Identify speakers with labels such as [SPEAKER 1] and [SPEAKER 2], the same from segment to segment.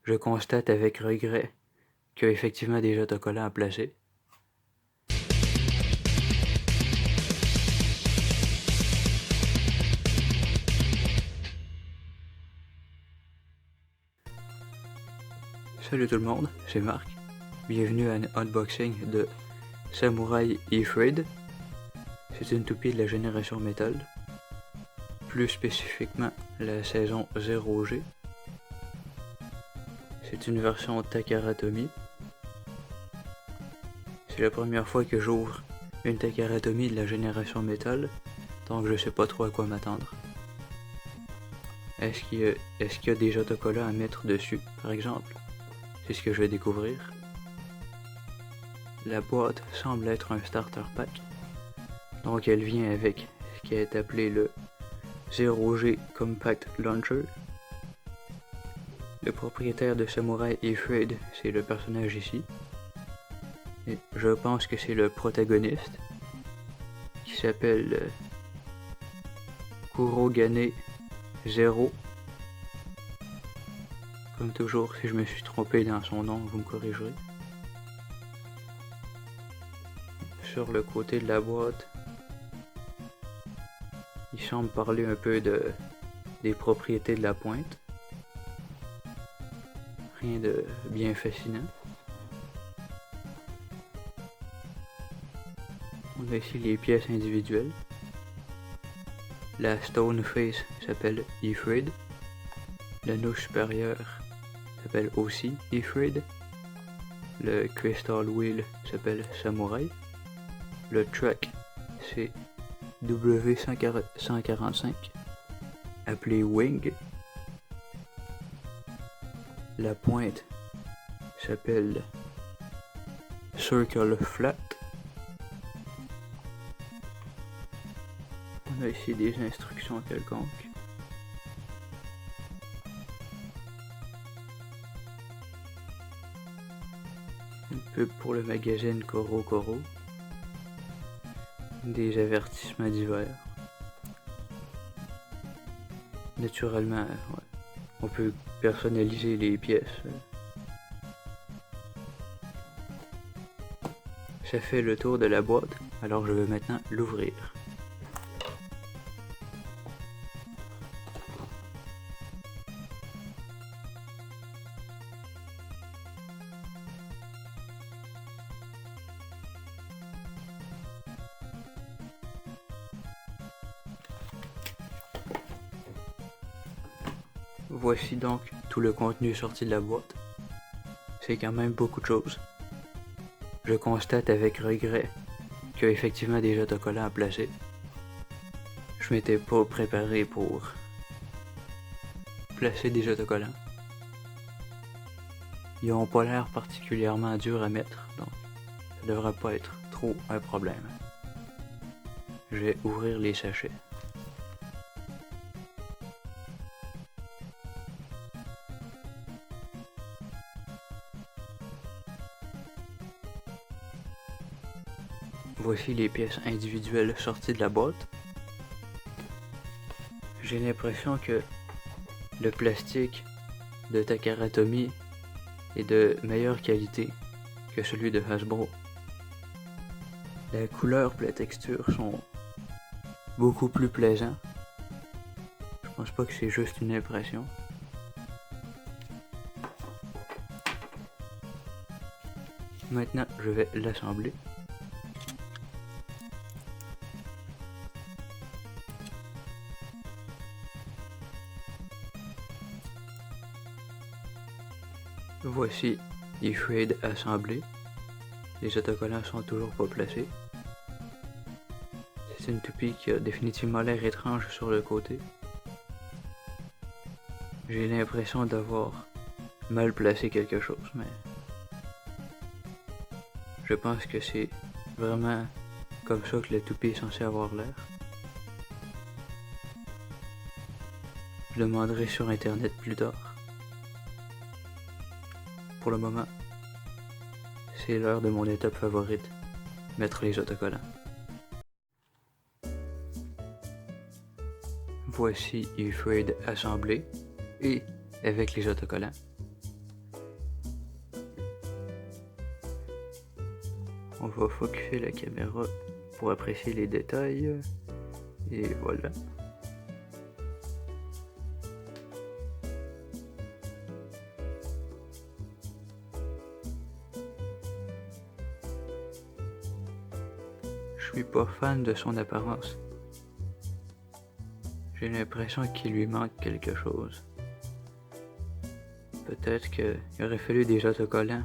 [SPEAKER 1] Je constate avec regret qu'il y a effectivement des autocollants à placer. Salut tout le monde, c'est Marc. Bienvenue à un unboxing de Samurai Ifrit. C'est une toupie de la génération métal. Plus spécifiquement la saison 0G. C'est une version Takara Tomy. C'est la première fois que j'ouvre une Takara Tomy de la génération métal, donc je sais pas trop à quoi m'attendre. Est-ce qu'il y a des autocollants à mettre dessus, par exemple? C'est ce que je vais découvrir. La boîte semble être un starter pack, donc elle vient avec ce qui est appelé le 0G Compact Launcher. Le propriétaire de Samurai Ifrit, c'est le personnage ici. Et je pense que c'est le protagoniste, qui s'appelle Kurogane Zero. Comme toujours, si je me suis trompé dans son nom, vous me corrigerez. Sur le côté de la boîte, il semble parler un peu des propriétés de la pointe. Rien de bien fascinant. On a ici les pièces individuelles. La Stone Face s'appelle Ifrit. L'anneau supérieur s'appelle aussi Ifrit. Le Crystal Wheel s'appelle Samurai. Le track c'est W145 appelé Wing. La pointe s'appelle Circle Flat. On a ici des instructions quelconques. Une pub pour le magazine Koro Koro. Des avertissements divers. Naturellement, ouais, on peut personnaliser les pièces. Ça fait le tour de la boîte, alors je vais maintenant l'ouvrir. Voici donc tout le contenu sorti de la boîte. C'est quand même beaucoup de choses. Je constate avec regret qu'il y a effectivement des autocollants à placer. Je m'étais pas préparé pour placer des autocollants. Ils n'ont pas l'air particulièrement durs à mettre, donc ça devrait pas être trop un problème. Je vais ouvrir les sachets. Voici les pièces individuelles sorties de la boîte. J'ai l'impression que le plastique de Takara Tomy est de meilleure qualité que celui de Hasbro. La couleur et la texture sont beaucoup plus plaisants. Je pense pas que c'est juste une impression. Maintenant, je vais l'assembler. Voici Ifrit assemblé. Les autocollants sont toujours pas placés. C'est une toupie qui a définitivement l'air étrange sur le côté. J'ai l'impression d'avoir mal placé quelque chose, mais je pense que c'est vraiment comme ça que la toupie est censée avoir l'air. Je demanderai sur internet plus tard. Pour le moment, c'est l'heure de mon étape favorite, mettre les autocollants. Voici Ifrit assemblé et avec les autocollants. On va focuser la caméra pour apprécier les détails. Et voilà. Je suis pas fan de son apparence. J'ai l'impression qu'il lui manque quelque chose. Peut-être qu'il aurait fallu des autocollants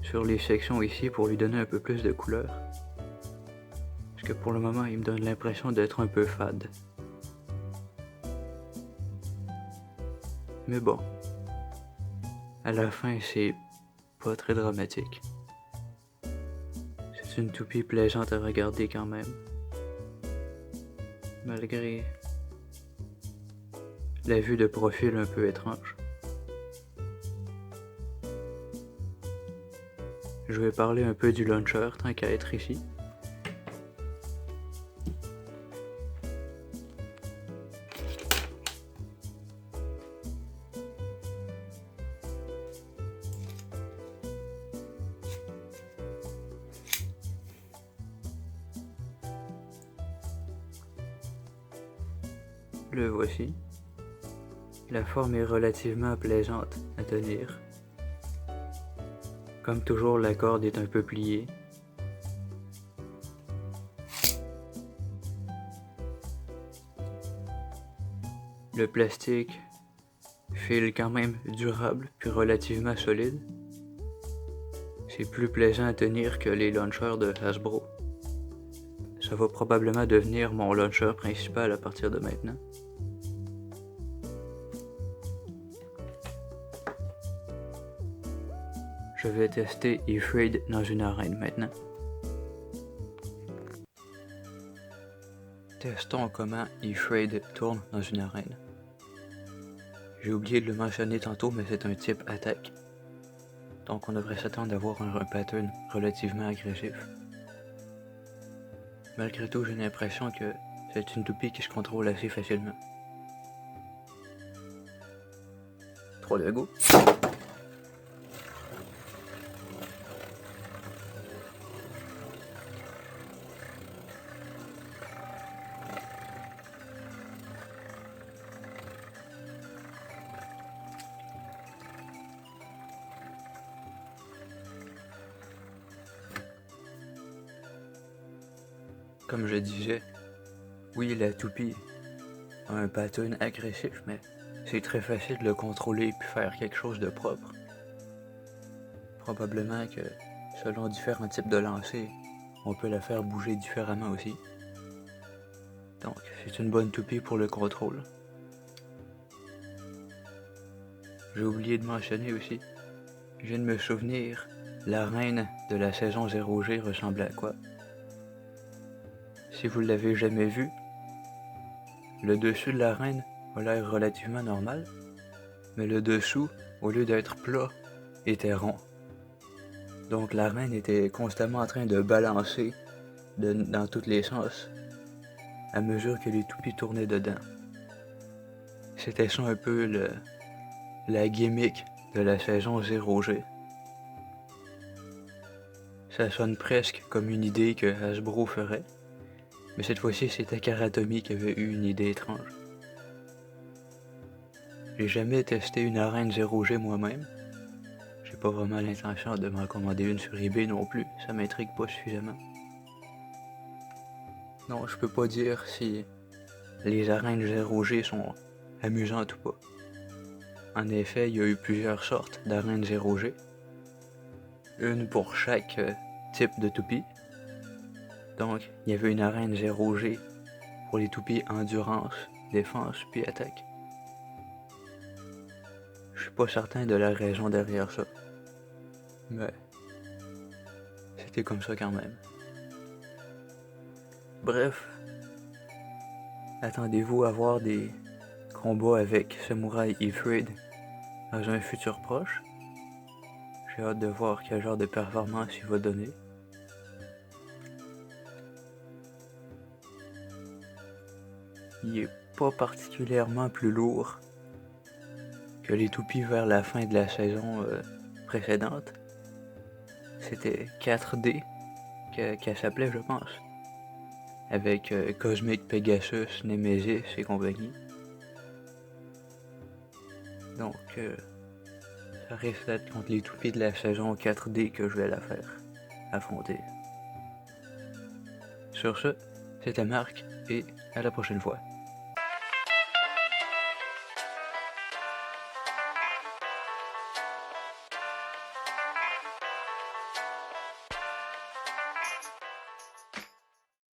[SPEAKER 1] sur les sections ici pour lui donner un peu plus de couleur. Parce que pour le moment, il me donne l'impression d'être un peu fade. Mais bon, à la fin, c'est pas très dramatique. C'est une toupie plaisante à regarder quand même. Malgré la vue de profil un peu étrange. Je vais parler un peu du launcher tant qu'à être ici. Le voici. La forme est relativement plaisante à tenir. Comme toujours, la corde est un peu pliée. Le plastique file quand même durable puis relativement solide. C'est plus plaisant à tenir que les launchers de Hasbro. Ça va probablement devenir mon launcher principal à partir de maintenant. Je vais tester E-Frade dans une arène maintenant. Testons comment E-Frade tourne dans une arène. J'ai oublié de le mentionner tantôt, mais c'est un type attaque. Donc on devrait s'attendre à avoir un pattern relativement agressif. Malgré tout, j'ai l'impression que c'est une toupie qui se contrôle assez facilement. 3 de go. Comme je disais, oui, la toupie a un pattern agressif, mais c'est très facile de le contrôler et faire quelque chose de propre. Probablement que, selon différents types de lancers, on peut la faire bouger différemment aussi. Donc, c'est une bonne toupie pour le contrôle. J'ai oublié de mentionner aussi, je viens de me souvenir, l'arène de la saison 0G ressemblait à quoi? Si vous ne l'avez jamais vu, le dessus de l'arène a l'air relativement normal, mais le dessous, au lieu d'être plat, était rond. Donc l'arène était constamment en train de balancer dans tous les sens à mesure que les toupies tournaient dedans. C'était ça un peu la gimmick de la saison 0G. Ça sonne presque comme une idée que Hasbro ferait. Mais cette fois-ci, c'était Takara Tomy qui avait eu une idée étrange. J'ai jamais testé une arène 0G moi-même. J'ai pas vraiment l'intention de m'en commander une sur eBay non plus, ça m'intrigue pas suffisamment. Non, je peux pas dire si les arènes 0G sont amusantes ou pas. En effet, il y a eu plusieurs sortes d'arènes 0G. Une pour chaque type de toupie. Donc, il y avait une arène 0G pour les toupies endurance, défense puis attaque. Je suis pas certain de la raison derrière ça. Mais c'était comme ça quand même. Bref, attendez-vous à voir des combats avec Samurai E-Frade dans un futur proche. J'ai hâte de voir quel genre de performance il va donner. Il est pas particulièrement plus lourd que les toupies vers la fin de la saison précédente. C'était 4D qu'elle s'appelait, je pense. Avec Cosmic Pegasus, Nemesis et compagnie. Donc, ça risque d'être contre les toupies de la saison 4D que je vais la faire affronter. Sur ce, c'était Marc et à la prochaine fois.